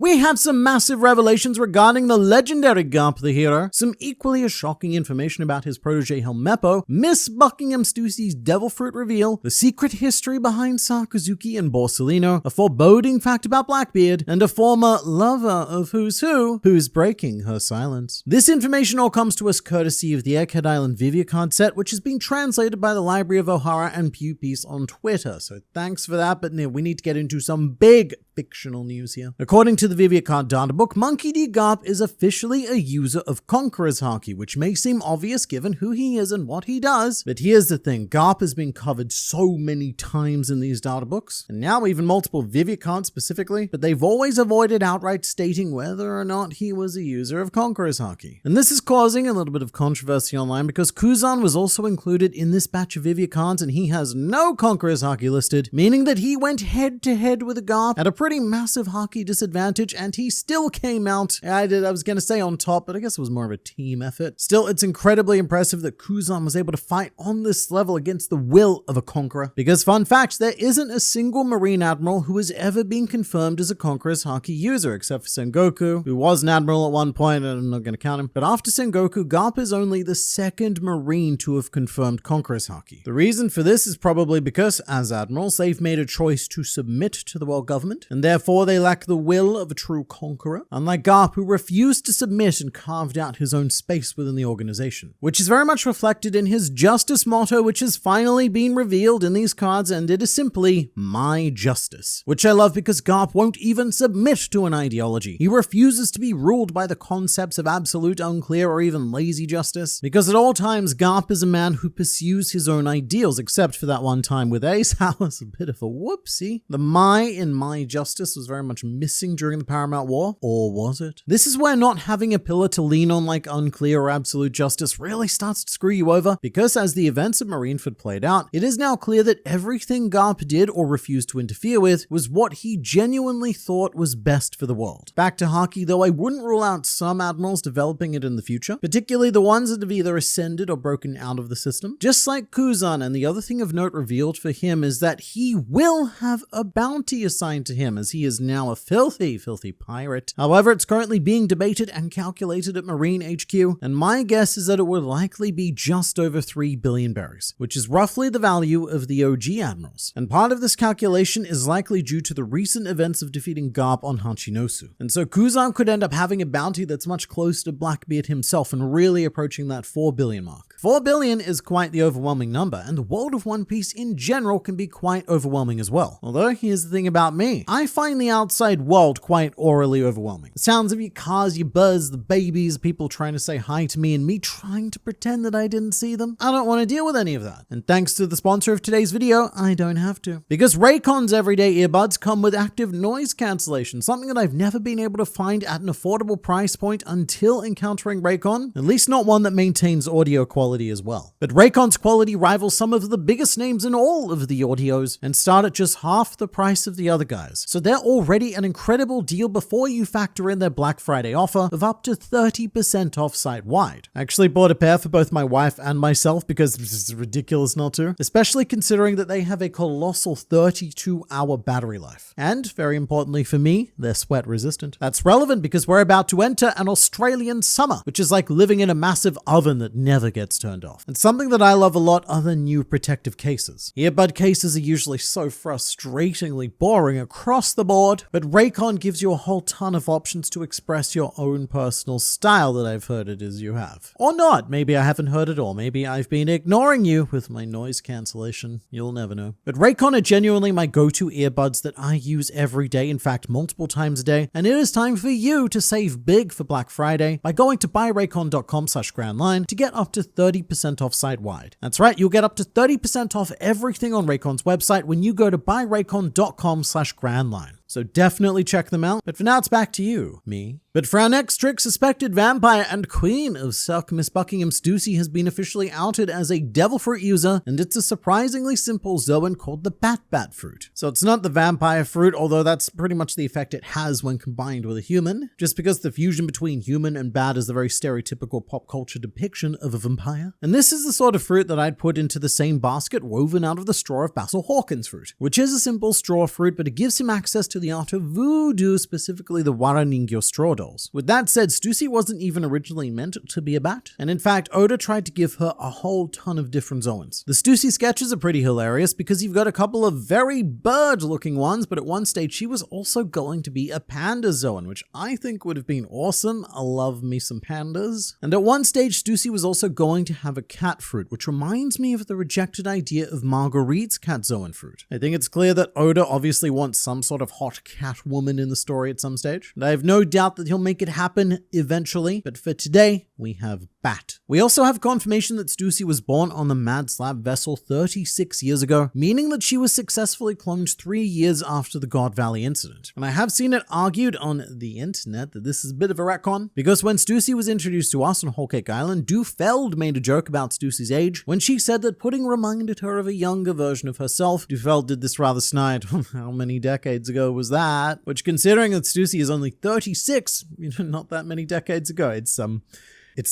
We have some massive revelations regarding the legendary Garp the hero, some equally as shocking information about his protege Helmeppo, Miss Buckingham Stuy's devil fruit reveal, the secret history behind Sakazuki and Borsellino, a foreboding fact about Blackbeard, and a former lover of Who's Who who's breaking her silence. This information all comes to us courtesy of the Egghead Island Viviacard set, which has been translated by the Library of O'Hara and Pew Peace on Twitter, so thanks for that, but we need to get into some big fictional news here. According to the Viviacard databook, Monkey D. Garp is officially a user of Conqueror's Haki, which may seem obvious given who he is and what he does, but here's the thing, Garp has been covered so many times in these databooks, and now even multiple Viviacards specifically, but they've always avoided outright stating whether or not he was a user of Conqueror's Haki. And this is causing a little bit of controversy online because Kuzan was also included in this batch of Viviacards and he has no Conqueror's Haki listed, meaning that he went head to head with a Garp at a pretty massive Haki disadvantage and he still came out, I was going to say on top, but I guess it was more of a team effort. Still, it's incredibly impressive that Kuzan was able to fight on this level against the will of a Conqueror, because fun fact, there isn't a single Marine Admiral who has ever been confirmed as a Conqueror's Haki user, except for Sengoku, who was an Admiral at one point, and I'm not going to count him, but after Sengoku, Garp is only the second Marine to have confirmed Conqueror's Haki. The reason for this is probably because, as Admirals, they've made a choice to submit to the world government, and therefore they lack the will of a true conqueror, unlike Garp, who refused to submit and carved out his own space within the organization, which is very much reflected in his Justice motto, which has finally been revealed in these cards, and it is simply, My Justice, which I love because Garp won't even submit to an ideology. He refuses to be ruled by the concepts of absolute, unclear, or even lazy justice, because at all times Garp is a man who pursues his own ideals, except for that one time with Ace. That was a bit of a whoopsie. The My in My Justice was very much missing during the Paramount War, or was it? This is where not having a pillar to lean on like unclear or absolute justice really starts to screw you over, because as the events of Marineford played out, it is now clear that everything Garp did or refused to interfere with was what he genuinely thought was best for the world. Back to Haki, though, I wouldn't rule out some admirals developing it in the future, particularly the ones that have either ascended or broken out of the system. Just like Kuzan, and the other thing of note revealed for him is that he will have a bounty assigned to him, as he is now a filthy pirate. However, it's currently being debated and calculated at Marine HQ, and my guess is that it would likely be just over 3 billion berries, which is roughly the value of the OG admirals. And part of this calculation is likely due to the recent events of defeating Garp on Hachinosu. And so Kuzan could end up having a bounty that's much closer to Blackbeard himself and really approaching that 4 billion mark. 4 billion is quite the overwhelming number, and the world of One Piece in general can be quite overwhelming as well. Although, here's the thing about me. I find the outside world quite orally overwhelming. The sounds of your cars, your buzz, the babies, people trying to say hi to me, and me trying to pretend that I didn't see them. I don't want to deal with any of that. And thanks to the sponsor of today's video, I don't have to. Because Raycon's everyday earbuds come with active noise cancellation, something that I've never been able to find at an affordable price point until encountering Raycon, at least not one that maintains audio quality as well. But Raycon's quality rivals some of the biggest names in all of the audios and start at just half the price of the other guys. So they're already an incredible deal before you factor in their Black Friday offer of up to 30% off site-wide. I actually bought a pair for both my wife and myself because this is ridiculous not to, especially considering that they have a colossal 32-hour battery life. And, very importantly for me, they're sweat resistant. That's relevant because we're about to enter an Australian summer, which is like living in a massive oven that never gets turned off. And something that I love a lot are the new protective cases. Earbud cases are usually so frustratingly boring across the board, but Raycon gives you a whole ton of options to express your own personal style that I've heard it is you have. Or not, maybe I haven't heard it all, maybe I've been ignoring you with my noise cancellation, you'll never know. But Raycon are genuinely my go-to earbuds that I use every day, in fact multiple times a day, and it is time for you to save big for Black Friday by going to buyraycon.com/grandline to get up to 30% off site-wide. That's right, you'll get up to 30% off everything on Raycon's website when you go to buyraycon.com/grandline. So definitely check them out. But for now, it's back to you, me. But for our next trick, suspected vampire and queen of Suck, Miss Buckingham Stuy has been officially outed as a devil fruit user, and it's a surprisingly simple Zoan called the Bat fruit. So it's not the vampire fruit, although that's pretty much the effect it has when combined with a human, just because the fusion between human and bat is a very stereotypical pop culture depiction of a vampire. And this is the sort of fruit that I'd put into the same basket woven out of the straw of Basil Hawkins' fruit, which is a simple straw fruit, but it gives him access to to the art of voodoo, specifically the Waraningyo straw dolls. With that said, Stussy wasn't even originally meant to be a bat, and in fact, Oda tried to give her a whole ton of different Zoans. The Stussy sketches are pretty hilarious because you've got a couple of very bird-looking ones, but at one stage she was also going to be a panda Zoan, which I think would have been awesome. I love me some pandas. And at one stage, Stussy was also going to have a cat fruit, which reminds me of the rejected idea of Marguerite's cat Zoan fruit. I think it's clear that Oda obviously wants some sort of hot cat woman in the story at some stage, and I have no doubt that he'll make it happen eventually, but for today, we have Bat. We also have confirmation that Stussy was born on the Mad Slab vessel 36 years ago, meaning that she was successfully cloned 3 years after the God Valley incident. And I have seen it argued on the internet that this is a bit of a retcon, because when Stussy was introduced to us on Whole Cake Island, Dufeld made a joke about Stussy's age when she said that pudding reminded her of a younger version of herself. Dufeld did this rather snide. How many decades ago was that? Which, considering that Stussy is only 36, not that many decades ago, it's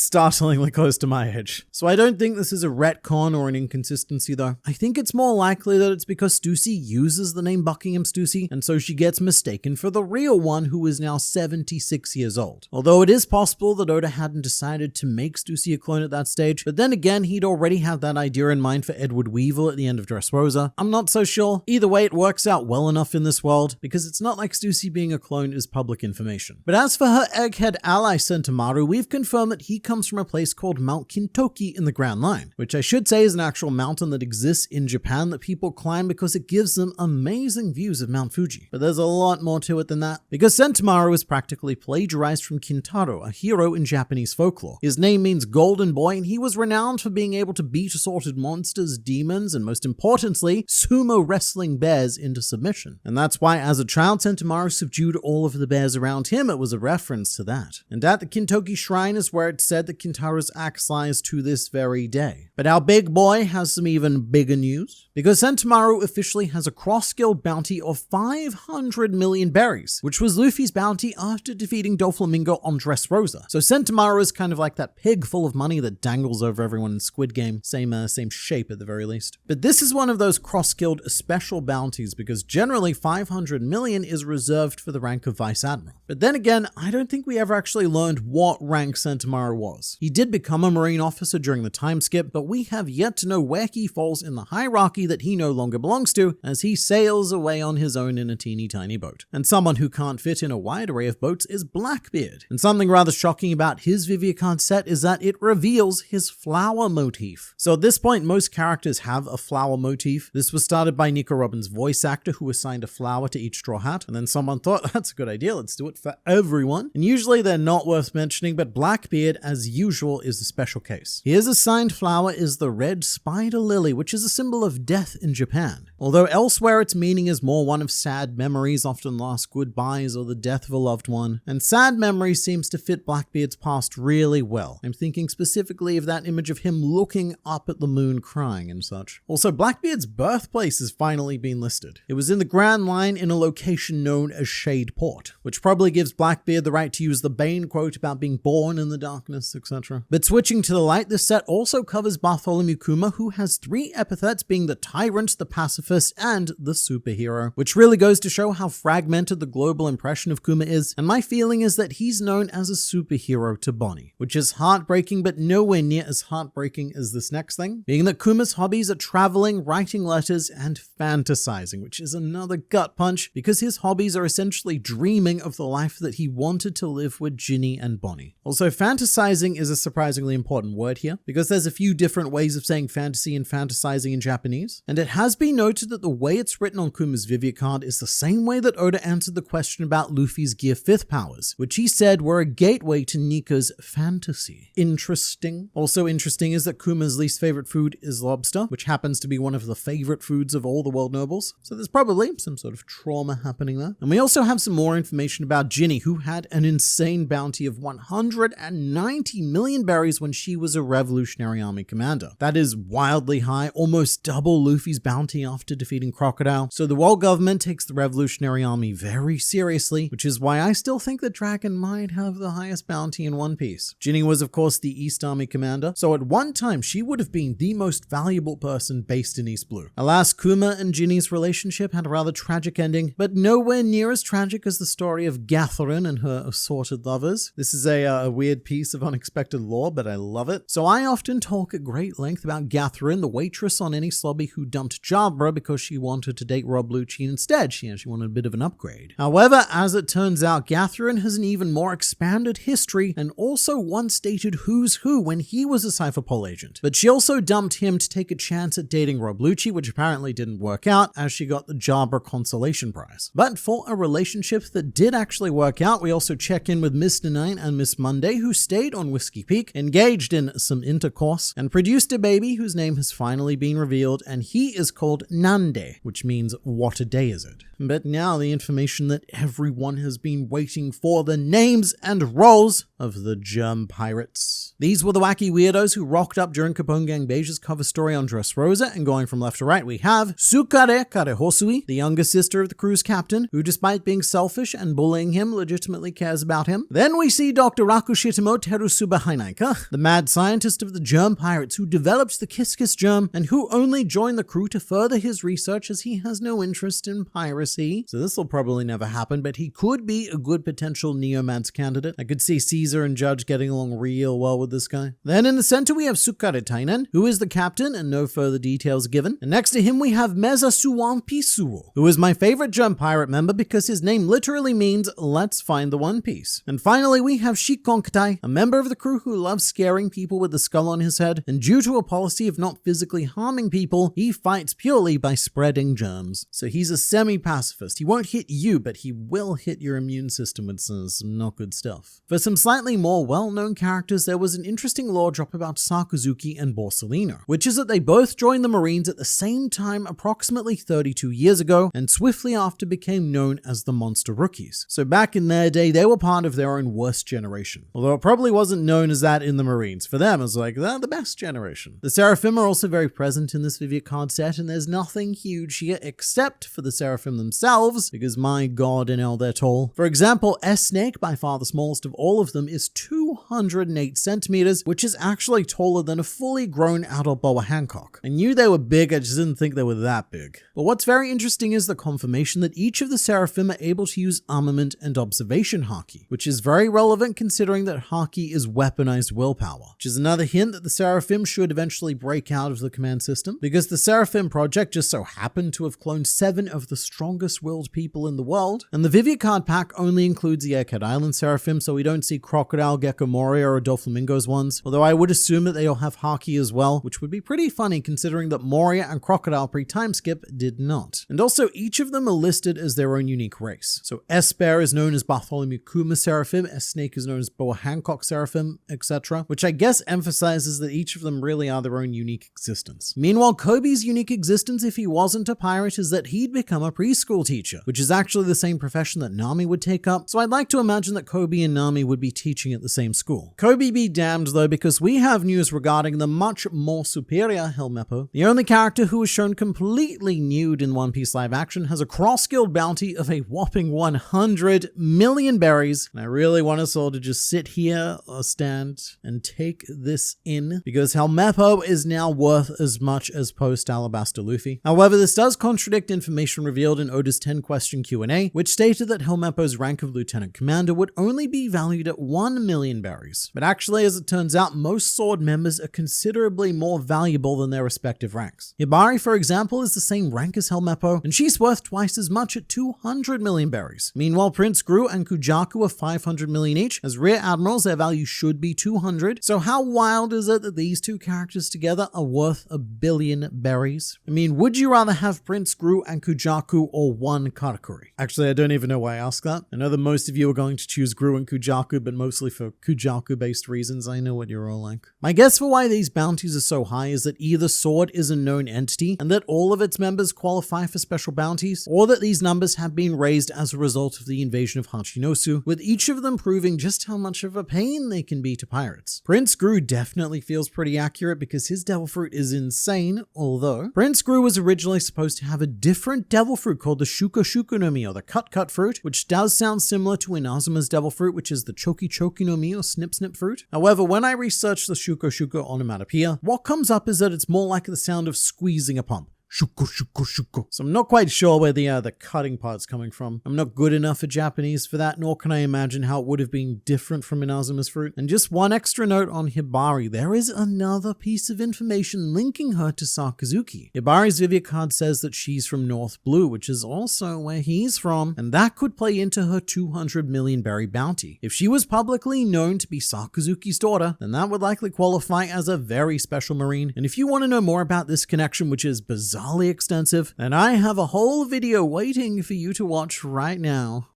startlingly close to my age. So I don't think this is a retcon or an inconsistency though. I think it's more likely that it's because Stussy uses the name Buckingham Stuy, and so she gets mistaken for the real one, who is now 76 years old. Although it is possible that Oda hadn't decided to make Stussy a clone at that stage, but then again, he'd already had that idea in mind for Edward Weevil at the end of Dressrosa. I'm not so sure. Either way, it works out well enough in this world, because it's not like Stussy being a clone is public information. But as for her egghead ally Camaru, we've confirmed that he comes from a place called Mount Kintoki in the Grand Line, which I should say is an actual mountain that exists in Japan that people climb because it gives them amazing views of Mount Fuji. But there's a lot more to it than that, because Camaru is practically plagiarized from Kintaro, a hero in Japanese folklore. His name means golden boy, and he was renowned for being able to beat assorted monsters, demons, and most importantly, sumo wrestling bears into submission. And that's why as a child, Camaru subdued all of the bears around him. It was a reference to that. And at the Kintoki shrine is where it said that Kintaro's axe lies to this very day. But our big boy has some even bigger news, because Camaru officially has a cross-guild bounty of 500 million berries, which was Luffy's bounty after defeating Doflamingo on Dressrosa. So Camaru is kind of like that pig full of money that dangles over everyone in Squid Game. Same shape at the very least. But this is one of those cross-guild special bounties, because generally 500 million is reserved for the rank of Vice Admiral. But then again, I don't think we ever actually learned what rank Camaru was. He did become a Marine officer during the time skip, but we have yet to know where he falls in the hierarchy that he no longer belongs to, as he sails away on his own in a teeny tiny boat. And someone who can't fit in a wide array of boats is Blackbeard. And something rather shocking about his Viviacard set is that it reveals his flower motif. So at this point, most characters have a flower motif. This was started by Nico Robin's voice actor, who assigned a flower to each straw hat, and then someone thought, that's a good idea, let's do it for everyone. And usually they're not worth mentioning, but Blackbeard, as usual, is a special case. His assigned flower is the red spider lily, which is a symbol of death in Japan. Although elsewhere its meaning is more one of sad memories, often last goodbyes or the death of a loved one. And sad memories seems to fit Blackbeard's past really well. I'm thinking specifically of that image of him looking up at the moon crying and such. Also, Blackbeard's birthplace has finally been listed. It was in the Grand Line in a location known as Shade Port, which probably gives Blackbeard the right to use the Bane quote about being born in the darkness, etc. But switching to the light, this set also covers Bartholomew Kuma, who has 3 epithets, being the Tyrant, the Pacifist, and the Superhero, which really goes to show how fragmented the global impression of Kuma is, and my feeling is that he's known as a superhero to Bonnie, which is heartbreaking, but nowhere near as heartbreaking as this next thing, being that Kuma's hobbies are traveling, writing letters, and fantasizing, which is another gut punch, because his hobbies are essentially dreaming of the life that he wanted to live with Ginny and Bonnie. Also, fantasizing is a surprisingly important word here, because there's a few different ways of saying fantasy and fantasizing in Japanese, and it has been noted that the way it's written on Kuma's Vivia card is the same way that Oda answered the question about Luffy's Gear 5th powers, which he said were a gateway to Nika's fantasy. Interesting. Also interesting is that Kuma's least favorite food is lobster, which happens to be one of the favorite foods of all the world nobles, so there's probably some sort of trauma happening there. And we also have some more information about Ginny, who had an insane bounty of 190 million berries when she was a Revolutionary Army commander. That is wildly high, almost double Luffy's bounty after after defeating Crocodile, so the world government takes the Revolutionary Army very seriously, which is why I still think that Dragon might have the highest bounty in One Piece. Ginny was of course the East Army commander, so at one time she would have been the most valuable person based in East Blue. Alas, Kuma and Ginny's relationship had a rather tragic ending, but nowhere near as tragic as the story of Catherine and her assorted lovers. This is a weird piece of unexpected lore, but I love it. So I often talk at great length about Catherine, the waitress on Any Slobby who dumped Jabra because she wanted to date Rob Lucci instead. She wanted a bit of an upgrade. However, as it turns out, Catherine has an even more expanded history and also once dated Who's Who when he was a Cypherpol agent. But she also dumped him to take a chance at dating Rob Lucci, which apparently didn't work out as she got the Jabra consolation prize. But for a relationship that did actually work out, we also check in with Mr. Nine and Miss Monday, who stayed on Whiskey Peak, engaged in some intercourse, and produced a baby whose name has finally been revealed, and he is called Nande, which means what a day is it. But now the information that everyone has been waiting for, the names and roles of the Germ Pirates. These were the wacky weirdos who rocked up during Capone Gang Beija's cover story on Dressrosa, and going from left to right we have Sukare Karehosui, the younger sister of the crew's captain, who despite being selfish and bullying him, legitimately cares about him. Then we see Dr. Rakushitamo Terusuba Hainaika, the mad scientist of the Germ Pirates who developed the Kiss Kiss Germ and who only joined the crew to further his research as he has no interest in piracy. So this will probably never happen, but he could be a good potential Neomads candidate. I could see Caesar and Judge getting along real well with this guy. Then in the center we have Sukare Tainen, who is the captain and no further details given. And next to him we have Meza Suwanpisuo, who is my favorite Germ Pirate member because his name literally means let's find the One Piece. And finally we have Shikonktai, a member of the crew who loves scaring people with the skull on his head, and due to a policy of not physically harming people, he fights purely by spreading germs. So he's a semi-pacifist. He won't hit you, but he will hit your immune system with some not good stuff. For some slightly more well-known characters, there was an interesting lore drop about Sakazuki and Borsellino, which is that they both joined the Marines at the same time approximately 32 years ago, and swiftly after became known as the Monster Rookies. So back in their day, they were part of their own worst generation. Although it probably wasn't known as that in the Marines. For them, it's like, they're the best generation. The Seraphim are also very present in this Vivier card set, and there's nothing huge here except for the Seraphim themselves, because my god in hell, they're tall. For example, S-Snake, by far the smallest of all of them, is 208 centimeters, which is actually taller than a fully grown adult boa Hancock. I knew they were big, I just didn't think they were that big. But what's very interesting is the confirmation that each of the Seraphim are able to use armament and observation haki, which is very relevant considering that haki is weaponized willpower, which is another hint that the Seraphim should eventually break out of the command system, because the Seraphim project just so happened to have cloned 7 of the strongest willed people in the world, and the Vivier card pack only includes the Aircat Island Seraphim, so we don't see Crocodile, Gecko Moria, or Doflamingo's ones, although I would assume that they all have haki as well, which would be pretty funny considering that Moria and Crocodile pre-time skip did not. And also, each of them are listed as their own unique race. So S-Bear is known as Bartholomew Kuma Seraphim, S-Snake is known as Boa Hancock Seraphim, etc., which I guess emphasizes that each of them really are their own unique existence. Meanwhile, Kobe's unique existence, if he wasn't a pirate, is that he'd become a preschool teacher, which is actually the same profession that Nami would take up, so I'd like to imagine that Kobe and Nami would be teaching at the same school. Kobe be damned though, because we have news regarding the much more superior Helmeppo. The only character who was shown completely nude in One Piece live action has a cross-guild bounty of a whopping 100 million berries, and I really want us all to just sit here or stand and take this in, because Helmeppo is now worth as much as post-Alabasta Luffy. However, this does contradict information revealed in Oda's 10-question Q&A, which stated that Helmeppo's rank of Lieutenant Commander would only be valued at 1 million berries. But actually, as it turns out, most sword members are considerably more valuable than their respective ranks. Hibari, for example, is the same rank as Helmeppo, and she's worth twice as much at 200 million berries. Meanwhile, Prince Gru and Kujaku are 500 million each. As rear admirals, their value should be 200. So how wild is it that these two characters together are worth 1 billion berries? I mean, would you rather have Prince Gru and Kujaku or one Karakuri? Actually, I don't even know why I asked that. I know that most of you are going to choose Gru and Kujaku, but mostly for Kujalku-based reasons. I know what you're all like. My guess for why these bounties are so high is that either Sword is a known entity and that all of its members qualify for special bounties, or that these numbers have been raised as a result of the invasion of Hachinosu, with each of them proving just how much of a pain they can be to pirates. Prince Gru definitely feels pretty accurate because his devil fruit is insane, although Prince Gru was originally supposed to have a different devil fruit called the Shuko Shuko no Mi, or the Cut fruit, which does sound similar to Inazuma's devil fruit, which is the Choki Choki no Mi, or Snip Snip fruit. However, when I researched the Shuko Shuko onomatopoeia, what comes up is that it's more like the sound of squeezing a pump. Shuko, shuko, shuko. So I'm not quite sure where the cutting part's coming from. I'm not good enough at Japanese for that, nor can I imagine how it would have been different from Inazuma's fruit. And just one extra note on Hibari, there is another piece of information linking her to Sakazuki. Hibari's Vivia card says that she's from North Blue, which is also where he's from, and that could play into her 200 million berry bounty. If she was publicly known to be Sakazuki's daughter, then that would likely qualify as a very special marine. And if you want to know more about this connection, which is bizarrely extensive, then I have a whole video waiting for you to watch right now.